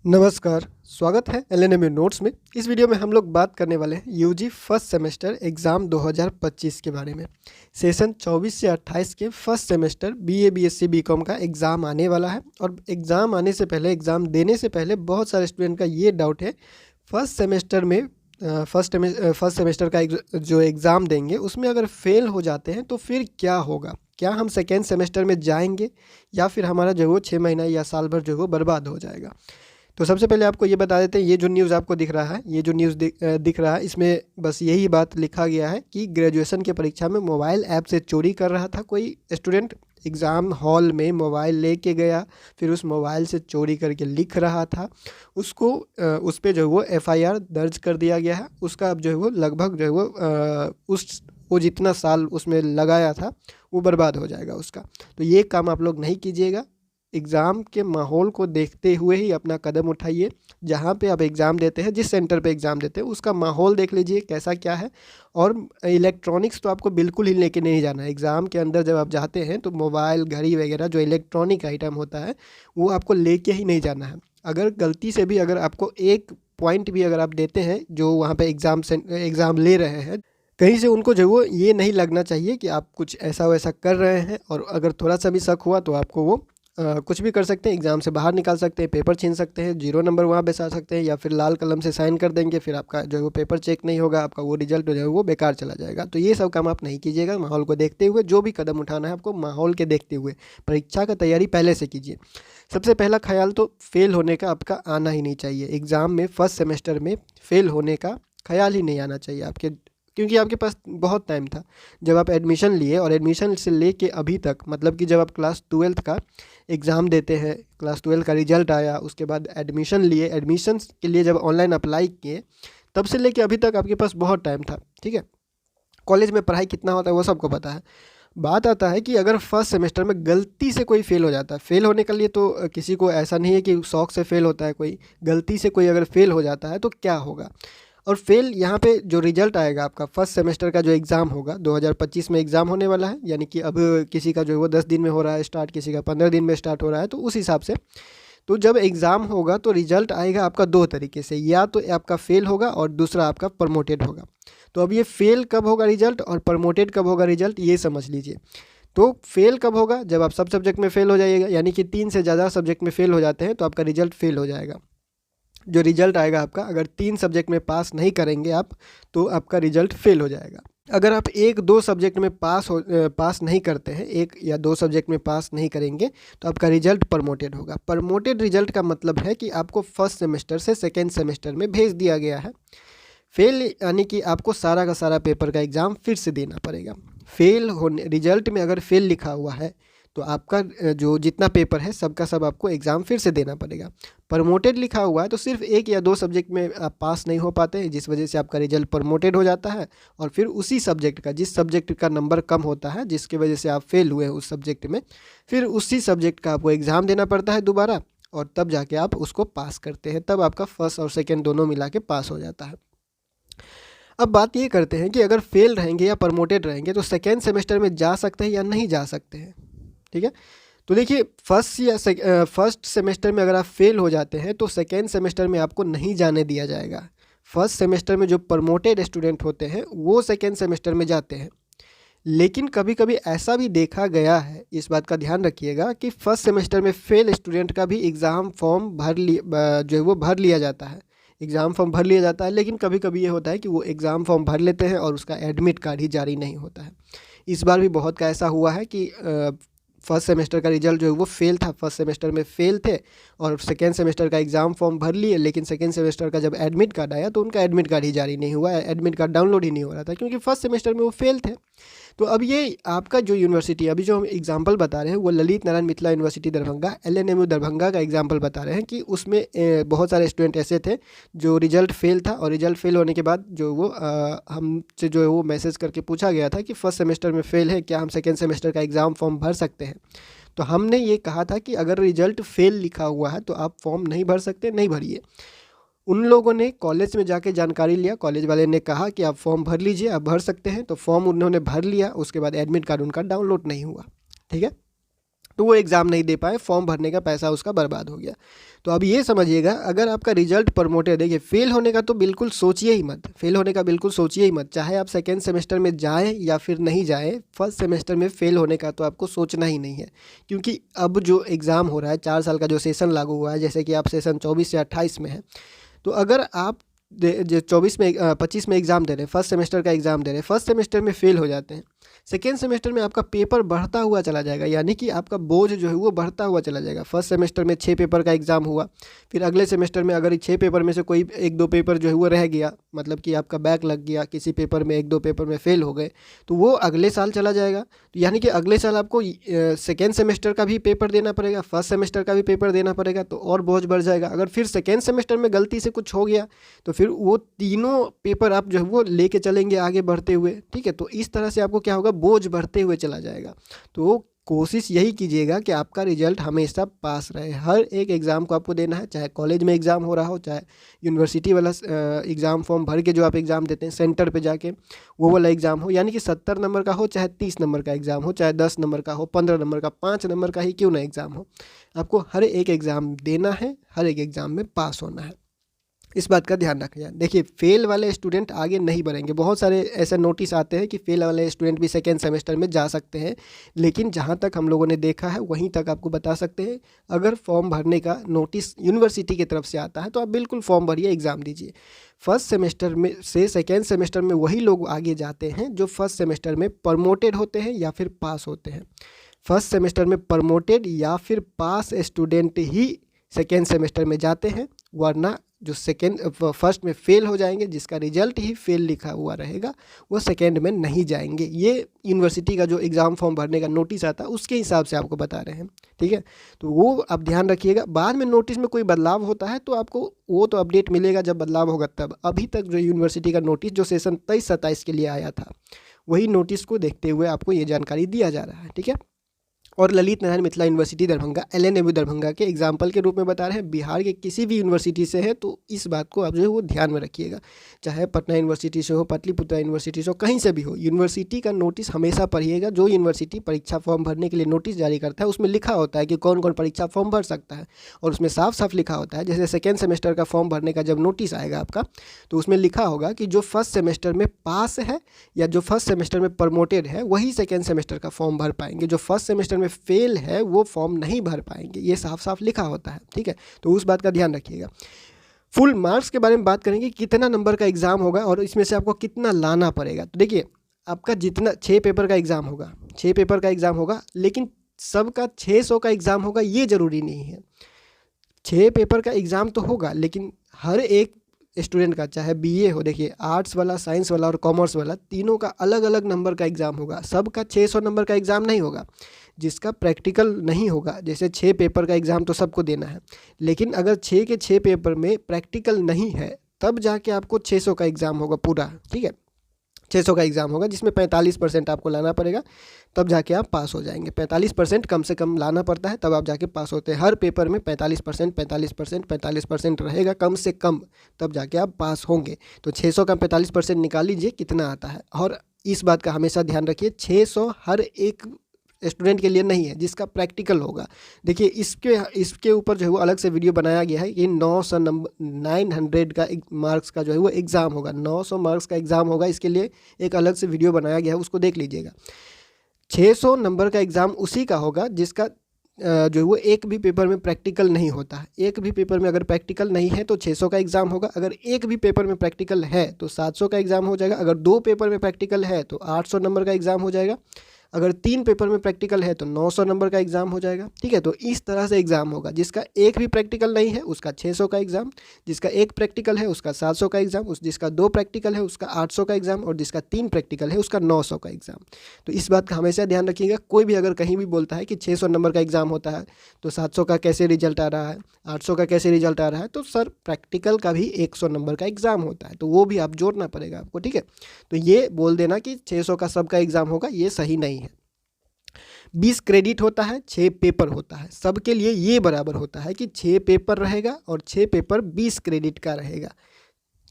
नमस्कार, स्वागत है एलएनएमयू नोट्स में। इस वीडियो में हम लोग बात करने वाले हैं यूजी फर्स्ट सेमेस्टर एग्ज़ाम 2025 के बारे में। सेशन 24 से 28 के first semester BA BSc BCom का एग्ज़ाम आने वाला है और एग्ज़ाम आने से पहले, एग्ज़ाम देने से पहले बहुत सारे स्टूडेंट का ये डाउट है फर्स्ट सेमेस्टर में फर्स्ट सेमेस्टर का जो एग्ज़ाम देंगे उसमें अगर फेल हो जाते हैं तो फिर क्या होगा। क्या हम सेकेंड सेमेस्टर में जाएंगे या फिर हमारा जो है वो 6 महीना या साल भर जो है वो बर्बाद हो जाएगा। तो सबसे पहले आपको ये बता देते हैं, ये जो न्यूज़ आपको दिख रहा है, ये जो न्यूज़ दिख रहा है, इसमें बस यही बात लिखा गया है कि ग्रेजुएशन की परीक्षा में मोबाइल ऐप से चोरी कर रहा था कोई स्टूडेंट। एग्ज़ाम हॉल में मोबाइल लेके गया, फिर उस मोबाइल से चोरी करके लिख रहा था। उसको उस पे जो है वो एफआईआर दर्ज कर दिया गया है। उसका अब जो है वो लगभग जो है वो वो जितना साल उसमें लगाया था वो बर्बाद हो जाएगा उसका। तो ये काम आप लोग नहीं कीजिएगा। एग्ज़ाम के माहौल को देखते हुए ही अपना कदम उठाइए। जहाँ पे आप एग्ज़ाम देते हैं, जिस सेंटर पे एग्ज़ाम देते हैं, उसका माहौल देख लीजिए कैसा क्या है। और इलेक्ट्रॉनिक्स तो आपको बिल्कुल ही लेके नहीं जाना है। एग्ज़ाम के अंदर जब आप जाते हैं तो मोबाइल, घड़ी वगैरह जो इलेक्ट्रॉनिक आइटम होता है वो आपको लेके ही नहीं जाना है। अगर गलती से भी अगर आपको एक पॉइंट भी अगर आप देते हैं जो वहाँ पे एग्ज़ाम ले रहे हैं, कहीं से उनको जो वो ये नहीं लगना चाहिए कि आप कुछ ऐसा वैसा कर रहे हैं। और अगर थोड़ा सा भी शक हुआ तो आपको वो कुछ भी कर सकते हैं, एग्ज़ाम से बाहर निकाल सकते हैं, पेपर छीन सकते हैं, 0 नंबर वहाँ बैठा सकते हैं, या फिर लाल कलम से साइन कर देंगे। फिर आपका जो है वो पेपर चेक नहीं होगा, आपका वो रिजल्ट जो है वो बेकार चला जाएगा। तो ये सब काम आप नहीं कीजिएगा। माहौल को देखते हुए जो भी कदम उठाना है आपको माहौल के देखते हुए, परीक्षा का तैयारी पहले से कीजिए। सबसे पहला ख्याल तो फेल होने का आपका आना ही नहीं चाहिए। एग्ज़ाम में फर्स्ट सेमेस्टर में फेल होने का ख्याल ही नहीं आना चाहिए आपके, क्योंकि आपके पास बहुत टाइम था। जब आप एडमिशन लिए और एडमिशन से लेके अभी तक, मतलब कि जब आप क्लास 12th का एग्ज़ाम देते हैं, क्लास 12 का रिजल्ट आया, उसके बाद एडमिशन लिए, एडमिशन के लिए जब ऑनलाइन अप्लाई किए, तब से लेके अभी तक आपके पास बहुत टाइम था। ठीक है, कॉलेज में पढ़ाई कितना होता है वो सबको पता है। बात आता है कि अगर फर्स्ट सेमेस्टर में गलती से कोई फेल हो जाता है, फेल होने के लिए तो किसी को ऐसा नहीं है कि शौक से फेल होता है, कोई गलती से कोई अगर फेल हो जाता है तो क्या होगा। और फेल यहाँ पे जो रिजल्ट आएगा आपका फर्स्ट सेमेस्टर का जो एग्ज़ाम होगा, 2025 में एग्ज़ाम होने वाला है। यानी कि अब किसी का जो है वो 10 दिन में हो रहा है स्टार्ट, किसी का 15 दिन में स्टार्ट हो रहा है। तो उस हिसाब से तो जब एग्ज़ाम होगा तो रिजल्ट आएगा आपका 2 तरीके से, या तो आपका फेल होगा और दूसरा आपका प्रमोटेड होगा। तो अब ये फेल कब होगा रिजल्ट और प्रमोटेड कब होगा रिजल्ट, ये समझ लीजिए। तो फेल कब होगा, जब आप सब सब्जेक्ट में फेल हो जाइएगा, यानी कि 3 से ज़्यादा सब्जेक्ट में फेल हो जाते हैं तो आपका रिजल्ट फेल हो जाएगा। जो रिजल्ट आएगा आपका, अगर 3 सब्जेक्ट में पास नहीं करेंगे आप तो आपका रिजल्ट फेल हो जाएगा। अगर आप 1-2 सब्जेक्ट में पास नहीं करते हैं, 1 या 2 सब्जेक्ट में पास नहीं करेंगे तो आपका रिजल्ट प्रमोटेड होगा। प्रमोटेड रिजल्ट का मतलब है कि आपको फर्स्ट सेमेस्टर से सेकेंड सेमेस्टर में भेज दिया गया है। फेल यानी कि आपको सारा का सारा पेपर का एग्ज़ाम फिर से देना पड़ेगा। फेल होने, रिजल्ट में अगर फेल लिखा हुआ है तो आपका जो जितना पेपर है सबका सब आपको एग्ज़ाम फिर से देना पड़ेगा। प्रमोटेड लिखा हुआ है तो सिर्फ 1 या 2 सब्जेक्ट में आप पास नहीं हो पाते हैं, जिस वजह से आपका रिजल्ट प्रमोटेड हो जाता है। और फिर उसी सब्जेक्ट का, जिस सब्जेक्ट का नंबर कम होता है, जिसकी वजह से आप फेल हुए हैं उस सब्जेक्ट में, फिर उसी सब्जेक्ट का आपको एग्ज़ाम देना पड़ता है दोबारा, और तब जाके आप उसको पास करते हैं। तब आपका फर्स्ट और सेकेंड दोनों मिला के पास हो जाता है। अब बात ये करते हैं कि अगर फेल रहेंगे या प्रमोटेड रहेंगे तो सेकेंड सेमेस्टर में जा सकते हैं या नहीं जा सकते हैं। ठीक है, तो देखिए फर्स्ट सेमेस्टर में अगर आप फेल हो जाते हैं तो सेकेंड सेमेस्टर में आपको नहीं जाने दिया जाएगा। फर्स्ट सेमेस्टर में जो प्रमोटेड स्टूडेंट होते हैं वो सेकेंड सेमेस्टर में जाते हैं। लेकिन कभी कभी ऐसा भी देखा गया है, इस बात का ध्यान रखिएगा, कि फर्स्ट सेमेस्टर में फेल स्टूडेंट का भी एग्ज़ाम फॉर्म जो है वो भर लिया जाता है। एग्ज़ाम फॉर्म भर लिया जाता है, लेकिन कभी कभी ये होता है कि वो एग्ज़ाम फॉर्म भर लेते हैं और उसका एडमिट कार्ड ही जारी नहीं होता है। इस बार भी बहुत का ऐसा हुआ है कि फर्स्ट सेमेस्टर का रिजल्ट जो है वो फेल था, फर्स्ट सेमेस्टर में फेल थे और सेकेंड सेमेस्टर का एग्ज़ाम फॉर्म भर लिए, लेकिन सेकेंड सेमेस्टर का जब एडमिट कार्ड आया तो उनका एडमिट कार्ड ही जारी नहीं हुआ, एडमिट कार्ड डाउनलोड ही नहीं हो रहा था, क्योंकि फर्स्ट सेमेस्टर में वो फेल थे। तो अब ये आपका जो यूनिवर्सिटी, अभी जो हम एग्जाम्पल बता रहे हैं वो ललित नारायण मिथिला यूनिवर्सिटी दरभंगा, एलएनएमयू दरभंगा का एग्जाम्पल बता रहे हैं कि उसमें बहुत सारे स्टूडेंट ऐसे थे जो रिजल्ट फेल था, और रिजल्ट फेल होने के बाद जो वो हमसे जो है वो मैसेज करके पूछा गया था कि फर्स्ट सेमेस्टर में फेल है, क्या हम सेकेंड सेमेस्टर का एग्ज़ाम फॉर्म भर सकते हैं। तो हमने ये कहा था कि अगर रिजल्ट फेल लिखा हुआ है तो आप फॉर्म नहीं भर सकते, नहीं भरिए। उन लोगों ने कॉलेज में जाके जानकारी लिया, कॉलेज वाले ने कहा कि आप फॉर्म भर लीजिए, आप भर सकते हैं, तो फॉर्म उन्होंने भर लिया। उसके बाद एडमिट कार्ड उनका डाउनलोड नहीं हुआ। ठीक है, तो वो एग्ज़ाम नहीं दे पाए, फॉर्म भरने का पैसा उसका बर्बाद हो गया। तो अब ये समझिएगा, अगर आपका रिजल्ट प्रमोटेड, देखिए फेल होने का तो बिल्कुल सोचिए ही मत, फेल होने का बिल्कुल सोचिए ही मत, चाहे आप सेकेंड सेमेस्टर में जाएँ या फिर नहीं जाएँ, फर्स्ट सेमेस्टर में फेल होने का तो आपको सोचना ही नहीं है। क्योंकि अब जो एग्ज़ाम हो रहा है, 4 साल का जो सेशन लागू हुआ है, जैसे कि आप सेशन 24 से 28 में है, तो अगर आप जो 24 में 25 में एग्ज़ाम दे रहे हैं, फर्स्ट सेमेस्टर का एग्ज़ाम दे रहे हैं, फर्स्ट सेमेस्टर में फेल हो जाते हैं, सेकेंड सेमेस्टर में आपका पेपर बढ़ता हुआ चला जाएगा, यानी कि आपका बोझ जो है वो बढ़ता हुआ चला जाएगा। फर्स्ट सेमेस्टर में 6 पेपर का एग्ज़ाम हुआ, फिर अगले सेमेस्टर में अगर 6 पेपर में से कोई 1-2 पेपर जो है वो रह गया, मतलब कि आपका बैक लग गया, किसी पेपर में 1-2 पेपर में फेल हो गए, तो वो अगले साल चला जाएगा। तो यानी कि अगले साल आपको सेकेंड सेमेस्टर का भी पेपर देना पड़ेगा, फर्स्ट सेमेस्टर का भी पेपर देना पड़ेगा, तो और बोझ बढ़ जाएगा। अगर फिर सेकेंड सेमेस्टर में गलती से कुछ हो गया तो फिर वो तीनों पेपर आप जो है वो लेके चलेंगे आगे बढ़ते हुए, ठीक है। तो इस तरह से आपको क्या होगा, बोझ बढ़ते हुए चला जाएगा। तो कोशिश यही कीजिएगा कि आपका रिजल्ट हमेशा पास रहे। हर एक एग्ज़ाम को आपको देना है, चाहे कॉलेज में एग्ज़ाम हो रहा हो, चाहे यूनिवर्सिटी वाला एग्ज़ाम फॉर्म भर के जो आप एग्ज़ाम देते हैं सेंटर पे जाके, वो वाला एग्ज़ाम हो, यानी कि 70 नंबर का हो, चाहे 30 नंबर का एग्ज़ाम हो, चाहे 10 नंबर का हो, 15 नंबर का, 5 नंबर का ही क्यों ना एग्ज़ाम हो, आपको हर एक एग्ज़ाम देना है, हर एक एग्ज़ाम में पास होना है। इस बात का ध्यान रखिए। देखिए फेल वाले स्टूडेंट आगे नहीं बढ़ेंगे, बहुत सारे ऐसे नोटिस आते हैं कि फेल वाले स्टूडेंट भी सेकेंड सेमेस्टर में जा सकते हैं, लेकिन जहाँ तक हम लोगों ने देखा है वहीं तक आपको बता सकते हैं। अगर फॉर्म भरने का नोटिस यूनिवर्सिटी की तरफ से आता है तो आप बिल्कुल फॉर्म भरिए, एग्ज़ाम दीजिए। फर्स्ट सेमेस्टर में से सेकेंड सेमेस्टर में वही लोग आगे जाते हैं जो फर्स्ट सेमेस्टर में प्रमोटेड होते हैं या फिर पास होते हैं। फर्स्ट सेमेस्टर में प्रमोटेड या फिर पास स्टूडेंट ही सेकेंड सेमेस्टर में जाते हैं, वरना जो फर्स्ट में फेल हो जाएंगे, जिसका रिजल्ट ही फेल लिखा हुआ रहेगा, वो सेकेंड में नहीं जाएंगे। ये यूनिवर्सिटी का जो एग्ज़ाम फॉर्म भरने का नोटिस आता है उसके हिसाब से आपको बता रहे हैं, ठीक है। तो वो आप ध्यान रखिएगा। बाद में नोटिस में कोई बदलाव होता है तो आपको वो तो अपडेट मिलेगा जब बदलाव होगा तब। अभी तक जो यूनिवर्सिटी का नोटिस जो सेशन 23-27 के लिए आया था, वही नोटिस को देखते हुए आपको ये जानकारी दिया जा रहा है, ठीक है। और ललित नारायण मिथिला यूनिवर्सिटी दरभंगा, LNMU दरभंगा के एग्जाम्पल के रूप में बता रहे हैं। बिहार के किसी भी यूनिवर्सिटी से है तो इस बात को आप जो है वो ध्यान में रखिएगा, चाहे पटना यूनिवर्सिटी से हो, पाटलिपुत्रा यूनिवर्सिटी से हो, कहीं से भी हो, यूनिवर्सिटी का नोटिस हमेशा पढ़िएगा। जो यूनिवर्सिटी परीक्षा फॉर्म भरने के लिए नोटिस जारी करता है उसमें लिखा होता है कि कौन कौन परीक्षा फॉर्म भर सकता है, और उसमें साफ साफ लिखा होता है, जैसे सेकेंड सेमेस्टर का फॉर्म भरने का जब नोटिस आएगा आपका, तो उसमें लिखा होगा कि जो फर्स्ट सेमेस्टर में पास है या जो फर्स्ट सेमेस्टर में प्रमोटेड है वही सेकेंड सेमेस्टर का फॉर्म भर पाएंगे, जो फर्स्ट सेमेस्टर में फेल है वो फॉर्म नहीं भर पाएंगे। ये साफ साफ लिखा होता है, ठीक है। तो उस बात का ध्यान रखिएगा। फुल मार्क्स के बारे में बात करेंगे, कितना नंबर का एग्ज़ाम होगा और इसमें से आपको कितना लाना पड़ेगा। तो देखिए आपका जितना 6 पेपर का एग्ज़ाम होगा, 6 पेपर का एग्ज़ाम होगा, लेकिन सबका 600 का एग्ज़ाम होगा ये ज़रूरी नहीं है। 6 पेपर का एग्ज़ाम तो होगा, लेकिन हर एक स्टूडेंट का, चाहे BA हो, देखिए आर्ट्स वाला, साइंस वाला और कॉमर्स वाला, तीनों का अलग अलग नंबर का एग्ज़ाम होगा। सबका 600 नंबर का एग्ज़ाम नहीं होगा। जिसका प्रैक्टिकल नहीं होगा, जैसे 6 पेपर का एग्ज़ाम तो सबको देना है, लेकिन अगर 6 के 6 पेपर में प्रैक्टिकल नहीं है तब जाके आपको 600 का एग्ज़ाम होगा पूरा, ठीक है। 600 का एग्ज़ाम होगा जिसमें 45% आपको लाना पड़ेगा, तब जाके आप पास हो जाएंगे। 45% कम से कम लाना पड़ता है, तब आप जाके पास होते हैं। हर पेपर में 45% रहेगा कम से कम, तब जाके आप पास होंगे। तो 600 का 45% निकाल लीजिए कितना आता है। और इस बात का हमेशा ध्यान रखिए, 600 हर एक स्टूडेंट के लिए नहीं है जिसका प्रैक्टिकल होगा। देखिए इसके ऊपर जो है वो अलग से वीडियो बनाया गया है। ये 900 का मार्क्स का जो है वो एग्ज़ाम होगा, 900 मार्क्स का एग्ज़ाम होगा। इसके लिए एक अलग से वीडियो बनाया गया है, उसको देख लीजिएगा। 600 नंबर का एग्ज़ाम उसी का होगा जिसका जो है वो एक भी पेपर में प्रैक्टिकल नहीं होता है। एक भी पेपर में अगर प्रैक्टिकल नहीं है तो 600 का एग्ज़ाम होगा। अगर एक भी पेपर में प्रैक्टिकल है तो 700 का एग्ज़ाम हो जाएगा। अगर 2 पेपर में प्रैक्टिकल है तो 800 नंबर का एग्ज़ाम हो जाएगा। अगर 3 पेपर में प्रैक्टिकल है तो 900 नंबर का एग्ज़ाम हो जाएगा, ठीक है। तो इस तरह से एग्ज़ाम होगा। जिसका एक भी प्रैक्टिकल नहीं है उसका 600 का एग्ज़ाम, जिसका एक प्रैक्टिकल है उसका 700 का एग्ज़ाम, जिसका 2 प्रैक्टिकल है उसका 800 का एग्ज़ाम, और जिसका 3 प्रैक्टिकल है उसका 900 का एग्ज़ाम। तो इस बात का हमेशा ध्यान रखिएगा। कोई भी अगर कहीं भी बोलता है कि 600 नंबर का एग्ज़ाम होता है तो 700 का कैसे रिजल्ट आ रहा है, 800 का कैसे रिजल्ट आ रहा है, तो सर प्रैक्टिकल का भी 100 नंबर का एग्ज़ाम होता है, तो वो भी आप जोड़ना पड़ेगा आपको, ठीक है। तो ये बोल देना कि 600 का सबका एग्ज़ाम होगा, ये सही नहीं है। 20 क्रेडिट होता है, 6 पेपर होता है। सबके लिए ये बराबर होता है कि 6 पेपर रहेगा और 6 पेपर 20 क्रेडिट का रहेगा।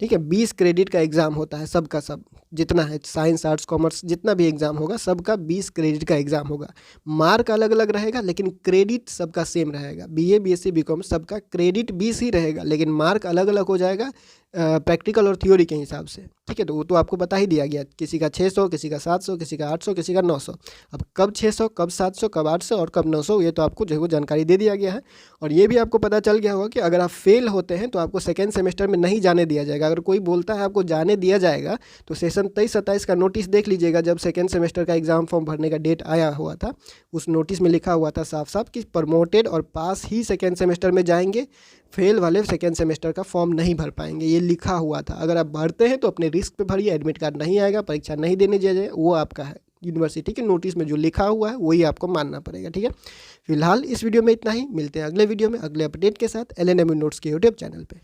ठीक है। 20 क्रेडिट का एग्ज़ाम होता है, सबका सब जितना है, साइंस आर्ट्स कॉमर्स जितना भी एग्ज़ाम होगा सबका 20 क्रेडिट का एग्ज़ाम होगा। मार्क अलग अलग रहेगा लेकिन क्रेडिट सबका सेम रहेगा। बीए बीएससी बीकॉम सबका क्रेडिट 20 ही रहेगा लेकिन मार्क अलग अलग हो जाएगा प्रैक्टिकल और थ्योरी के हिसाब से। ठीक है, तो वो तो आपको बता ही दिया गया, किसी का 600, किसी का 700, किसी का 800, किसी का 900। अब कब 600, कब 700, कब 800 और कब 900, ये तो आपको जो है वो जानकारी दे दिया गया है। और ये भी आपको पता चल गया होगा कि अगर आप फेल होते हैं तो आपको सेकेंड सेमेस्टर में नहीं जाने दिया जाएगा। अगर कोई बोलता है आपको जाने दिया जाएगा तो सेशन 23-27 का नोटिस देख लीजिएगा, जब सेकेंड सेमेस्टर का एग्ज़ाम फॉर्म भरने का डेट आया हुआ था उस नोटिस में लिखा हुआ था साफ साफ कि प्रमोटेड और पास ही सेकेंड सेमेस्टर में जाएंगे, फेल वाले सेकेंड सेमेस्टर का फॉर्म नहीं भर पाएंगे, ये लिखा हुआ था। अगर आप भरते हैं तो अपने रिस्क पे भरिए, एडमिट कार्ड नहीं आएगा, परीक्षा नहीं देने दिया जाए, वो आपका है। यूनिवर्सिटी के नोटिस में जो लिखा हुआ है वही आपको मानना पड़ेगा। ठीक है, फिलहाल इस वीडियो में इतना ही, मिलते हैं अगले वीडियो में अगले अपडेट के साथ LNMU नोट्स के यूट्यूब चैनल पे।